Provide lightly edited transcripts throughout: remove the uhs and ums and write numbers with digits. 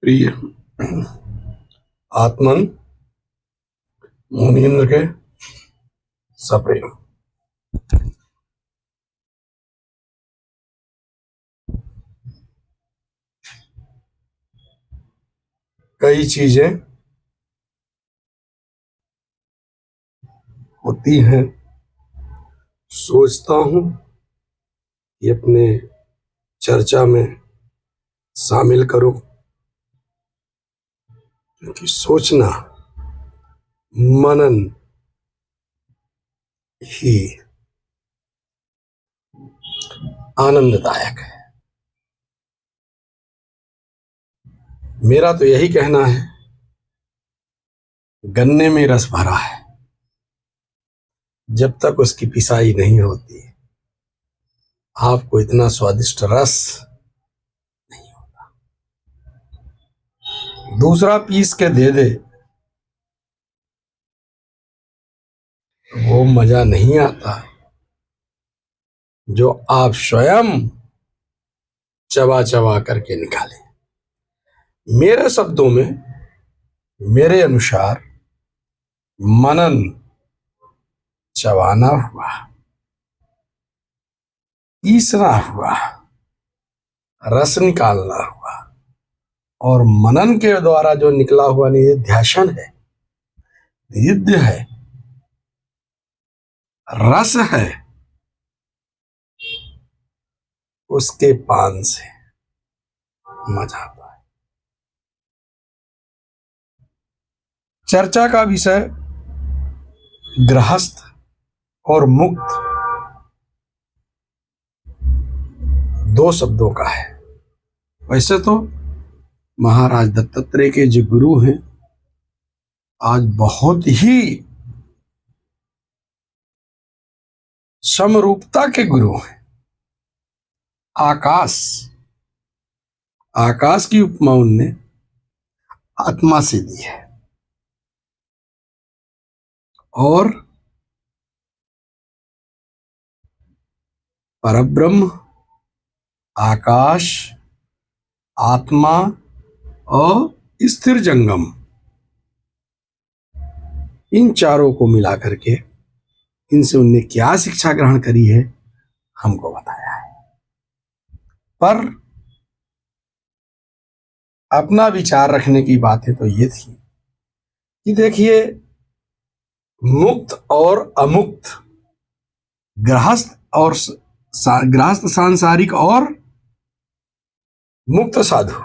प्रिय आत्मन मुनीन्द्र के सप्रेम। कई चीजें होती हैं, सोचता हूं कि अपने चर्चा में शामिल करूं, क्योंकि सोचना मनन ही आनंददायक है। मेरा तो यही कहना है, गन्ने में रस भरा है, जब तक उसकी पिसाई नहीं होती आपको इतना स्वादिष्ट रस नहीं होता। दूसरा पीस के दे दे वो मजा नहीं आता जो आप स्वयं चबा चबा करके निकाले। मेरे शब्दों में, मेरे अनुसार मनन चबाना हुआ, पीसना हुआ, रस निकालना हुआ, और मनन के द्वारा जो निकला हुआ निधिध्यासन है, निधिध्य है, रस है, उसके पान से मजा आता है। चर्चा का विषय गृहस्थ और मुक्त दो शब्दों का है। वैसे तो महाराज दत्तात्रेय के जो गुरु हैं, आज बहुत ही समरूपता के गुरु हैं। आकाश की उपमा उनने आत्मा से दी है, और परब्रह्म, आकाश, आत्मा और स्थिर जंगम, इन चारों को मिला करके इनसे उनने क्या शिक्षा ग्रहण करी है हमको बताया है। पर अपना विचार रखने की बातें तो ये थी कि देखिए, मुक्त और अमुक्त, गृहस्थ और गृहस्थ सांसारिक और मुक्त साधु,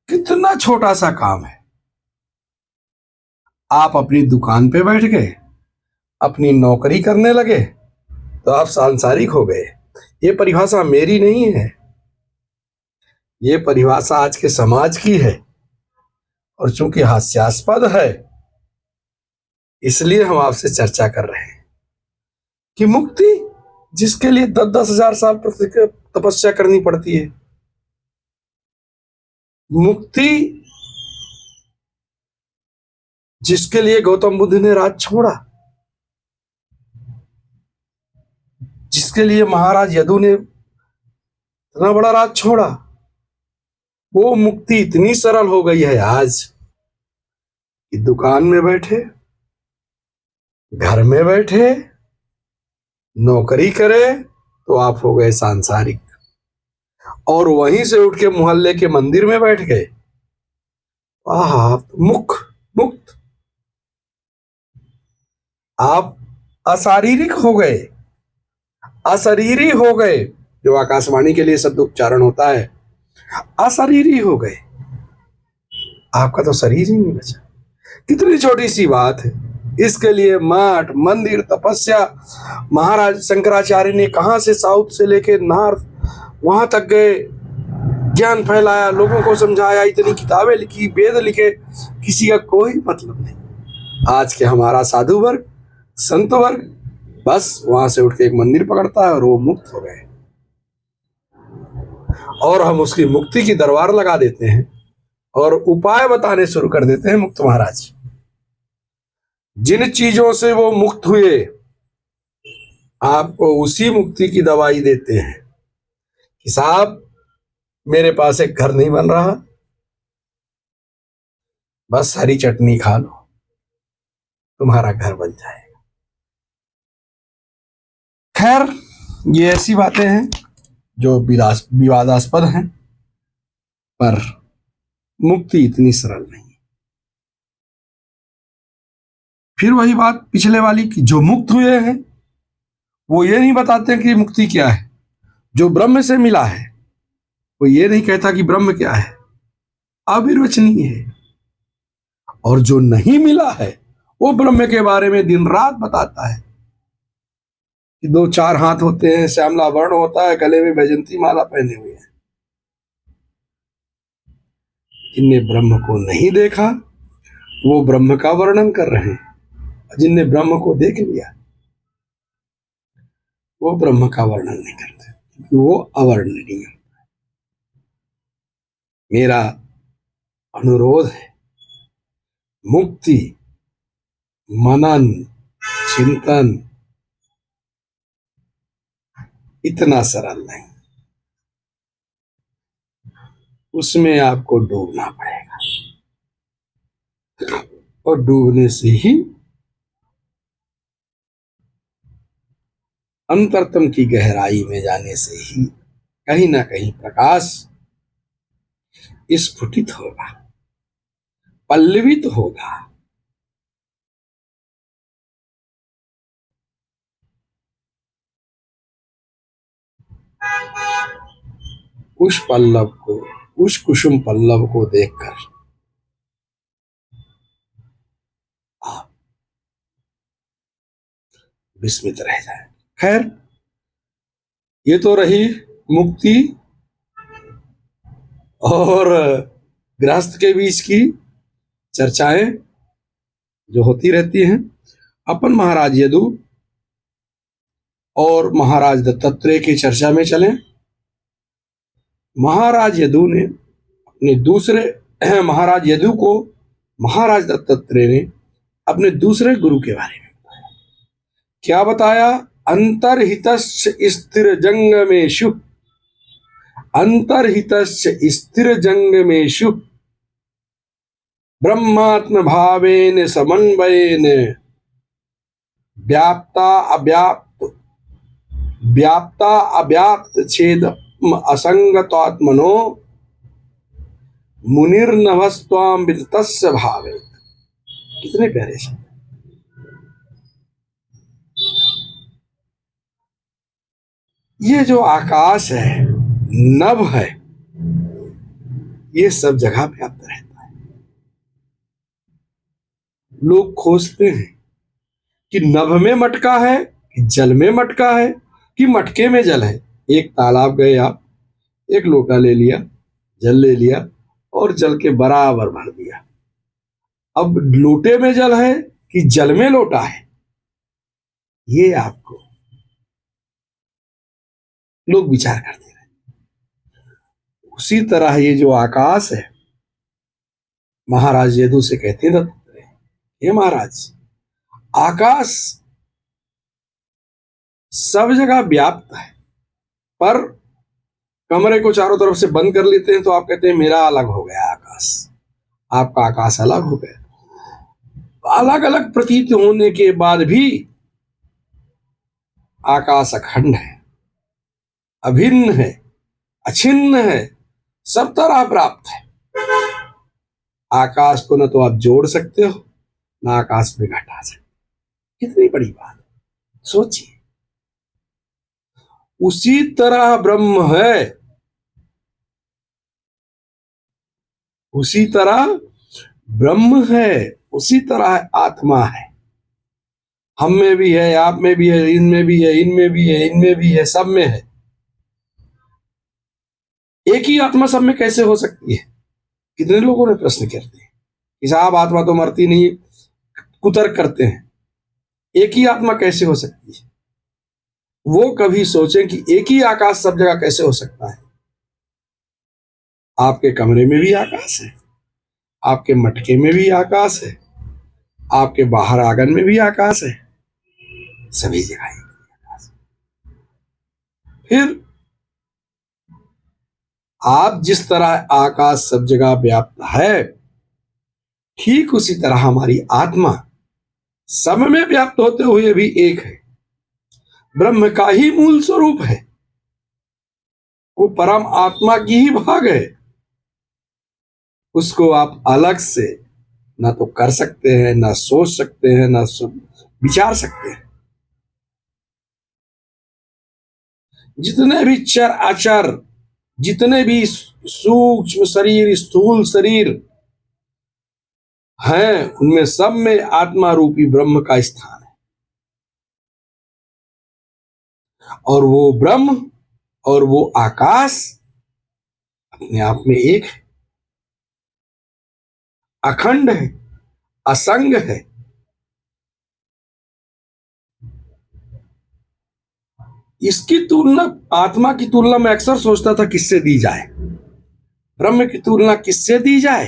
कितना छोटा सा काम है। आप अपनी दुकान पे बैठ गए, अपनी नौकरी करने लगे तो आप सांसारिक हो गए। ये परिभाषा मेरी नहीं है, ये परिभाषा आज के समाज की है, और चूंकि हास्यास्पद है इसलिए हम आपसे चर्चा कर रहे हैं कि मुक्ति जिसके लिए 10-10 हजार साल तपस्या करनी पड़ती है, मुक्ति जिसके लिए गौतम बुद्ध ने राज छोड़ा, जिसके लिए महाराज यदु ने इतना बड़ा राज छोड़ा, वो मुक्ति इतनी सरल हो गई है आज कि दुकान में बैठे, घर में बैठे, नौकरी करे तो आप हो गए सांसारिक, और वहीं से उठ के मोहल्ले के मंदिर में बैठ गए, आप मुक्त, आप अशारीरिक हो गए, अशरीरी हो गए। जो आकाशवाणी के लिए शब्द उच्चारण होता है, अशरीरी हो गए, आपका तो शरीर ही नहीं बचा। कितनी छोटी सी बात है, इसके लिए मठ, मंदिर, तपस्या, महाराज शंकराचार्य ने कहां से साउथ से लेके नॉर्थ वहां तक गए, ज्ञान फैलाया, लोगों को समझाया, इतनी किताबें लिखी, वेद लिखे, किसी का कोई मतलब नहीं। आज के हमारा साधु वर्ग, संत वर्ग बस वहां से उठ के एक मंदिर पकड़ता है और वो मुक्त हो गए, और हम उसकी मुक्ति की दरबार लगा देते हैं और उपाय बताने शुरू कर देते हैं। मुक्त महाराज जिन चीजों से वो मुक्त हुए, आपको उसी मुक्ति की दवाई देते हैं कि साहब मेरे पास एक घर नहीं बन रहा, बस हरी चटनी खा लो, तुम्हारा घर बन जाएगा। खैर, ये ऐसी बातें हैं जो विवादास्पद हैं, पर मुक्ति इतनी सरल नहीं। फिर वही बात पिछले वाली की, जो मुक्त हुए हैं वो ये नहीं बताते कि मुक्ति क्या है। जो ब्रह्म से मिला है वो ये नहीं कहता कि ब्रह्म क्या है, अविर्वचनीय है। और जो नहीं मिला है वो ब्रह्म के बारे में दिन रात बताता है कि दो चार हाथ होते हैं, श्यामला वर्ण होता है, गले में वैजंती माला पहने हुए हैं। जिनने ब्रह्म को नहीं देखा वो ब्रह्म का वर्णन कर रहे हैं, जिनने ब्रह्म को देख लिया वो ब्रह्म का वर्णन नहीं करते, क्योंकि वो अवर्णनीय है। मेरा अनुरोध है, मुक्ति मनन चिंतन इतना सरल नहीं, उसमें आपको डूबना पड़ेगा, और डूबने से ही अंतरतम की गहराई में जाने से ही कहीं ना कहीं प्रकाश स्फुटित होगा, पल्लवित होगा। उस पल्लव को, उस कुसुम पल्लव को देखकर आप विस्मित रह जाए। खैर, ये तो रही मुक्ति और गृहस्थ के बीच की चर्चाएं जो होती रहती हैं। अपन महाराज यदु और महाराज दत्तात्रेय की चर्चा में चलें। महाराज यदु ने अपने दूसरे महाराज यदु को महाराज दत्तात्रेय ने अपने दूसरे गुरु के बारे में बताया। क्या बताया? अंतर्हितस्य स्थिर जंगमेषु, अंतर्हितस्य स्थिर जंगमेषु ब्रह्मात्म भावेन समन्वयेन व्याप्ता अव्याप्त छेद असंगतात्मनो मुनिर्नभस्त्वाम विदितस्य भावेत। कितने प्यारे शब्द। ये जो आकाश है, नभ है, ये सब जगह व्याप्त रहता है। लोग खोजते हैं कि नभ में मटका है कि जल में मटका है कि मटके में जल है। एक तालाब गए आप, एक लोटा ले लिया, जल ले लिया और जल के बराबर भर दिया। अब लोटे में जल है कि जल में लोटा है, ये आपको लोग विचार करते हैं। उसी तरह ये जो आकाश है, महाराज यदु से कहते हैं दत्तात्रेय, हे महाराज, आकाश सब जगह व्याप्त है, पर कमरे को चारों तरफ से बंद कर लेते हैं तो आप कहते हैं मेरा अलग हो गया आकाश, आपका आकाश अलग हो गया। अलग अलग प्रतीत होने के बाद भी आकाश अखंड है, अभिन्न है, अछिन्न है, सब तरह प्राप्त है। आकाश को न तो आप जोड़ सकते हो, न आकाश में घटा सकते। कितनी बड़ी बात, सोचिए। उसी तरह ब्रह्म है, उसी तरह ब्रह्म है, उसी तरह आत्मा है। हम में भी है, आप में भी है, इनमें भी है, इनमें भी है, इनमें भी है, सब में है। एक ही आत्मा सब में कैसे हो सकती है? कितने लोगों ने प्रश्न करते हैं कि साहब आत्मा तो मरती नहीं, कुतर्क करते हैं, एक ही आत्मा कैसे हो सकती है? वो कभी सोचें कि एक ही आकाश सब जगह कैसे हो सकता है? आपके कमरे में भी आकाश है, आपके मटके में भी आकाश है, आपके बाहर आंगन में भी आकाश है, सभी जगह आकाश। फिर आप जिस तरह आकाश सब जगह व्याप्त है, ठीक उसी तरह हमारी आत्मा सब में व्याप्त होते हुए भी एक है, ब्रह्म का ही मूल स्वरूप है। वो परम आत्मा की ही भाग है। उसको आप अलग से ना तो कर सकते हैं, ना सोच सकते हैं, ना विचार सकते हैं। जितने भी चर अचर, जितने भी सूक्ष्म शरीर, स्थूल शरीर हैं, उनमें सब में आत्मा रूपी ब्रह्म का स्थान है। और वो ब्रह्म और वो आकाश अपने आप में एक है, अखंड है, असंग है। इसकी तुलना, आत्मा की तुलना मैं अक्सर सोचता था किससे दी जाए, ब्रह्म की तुलना किससे दी जाए।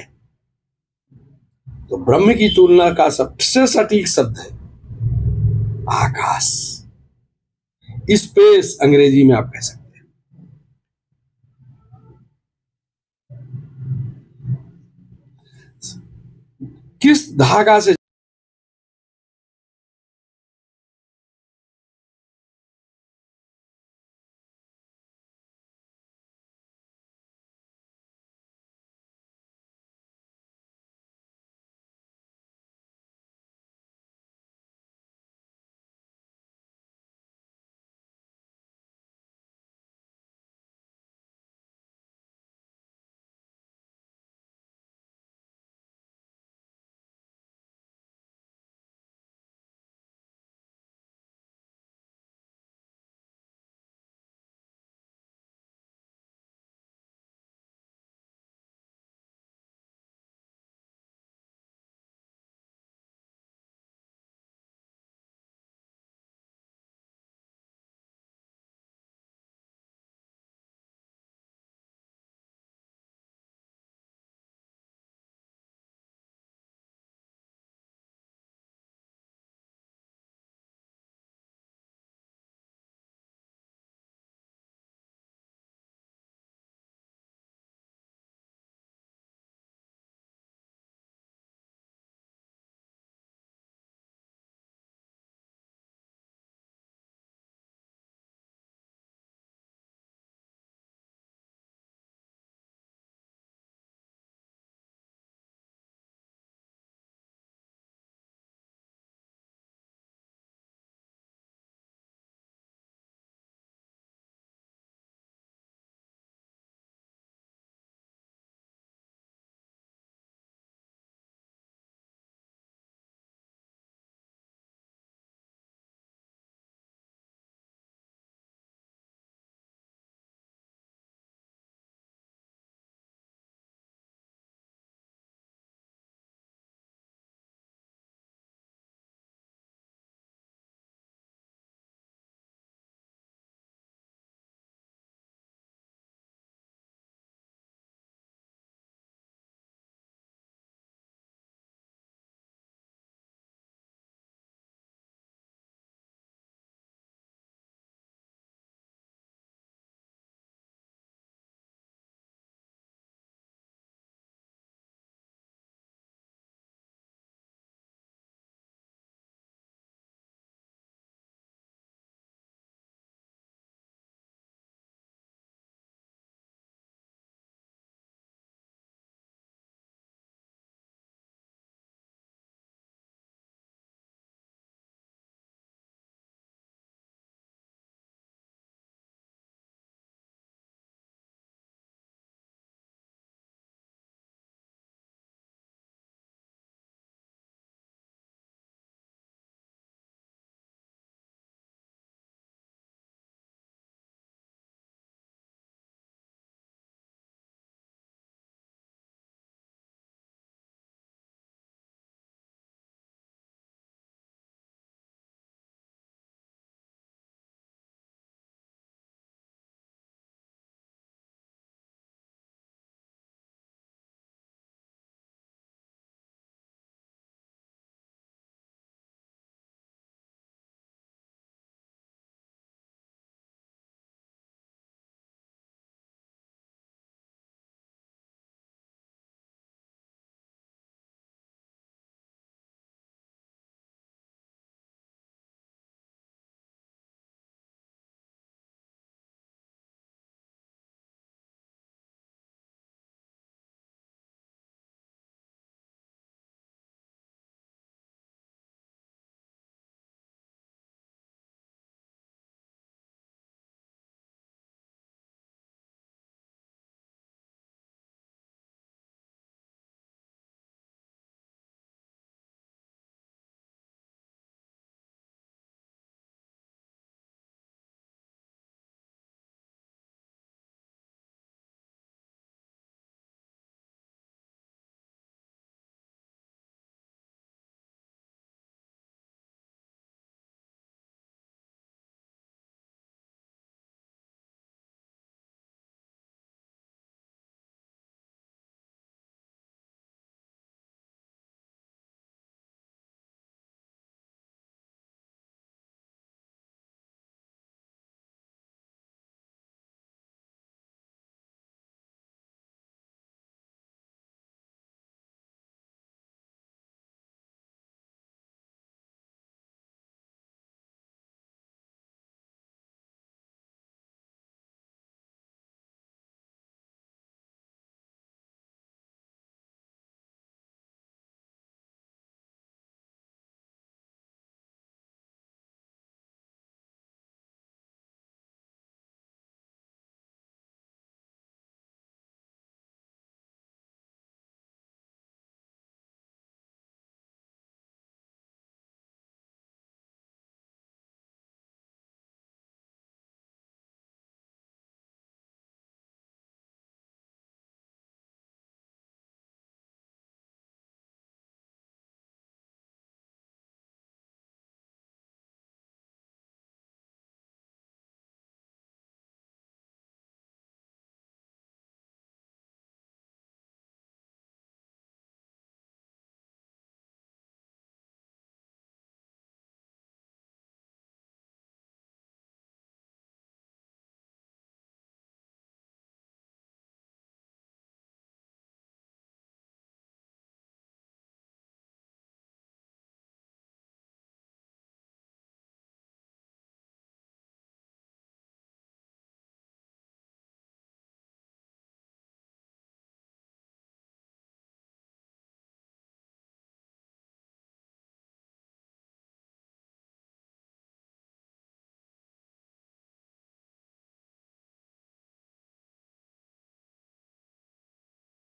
तो ब्रह्म की तुलना का सबसे सटीक शब्द है आकाश, स्पेस अंग्रेजी में आप कह सकते हैं। किस धागा से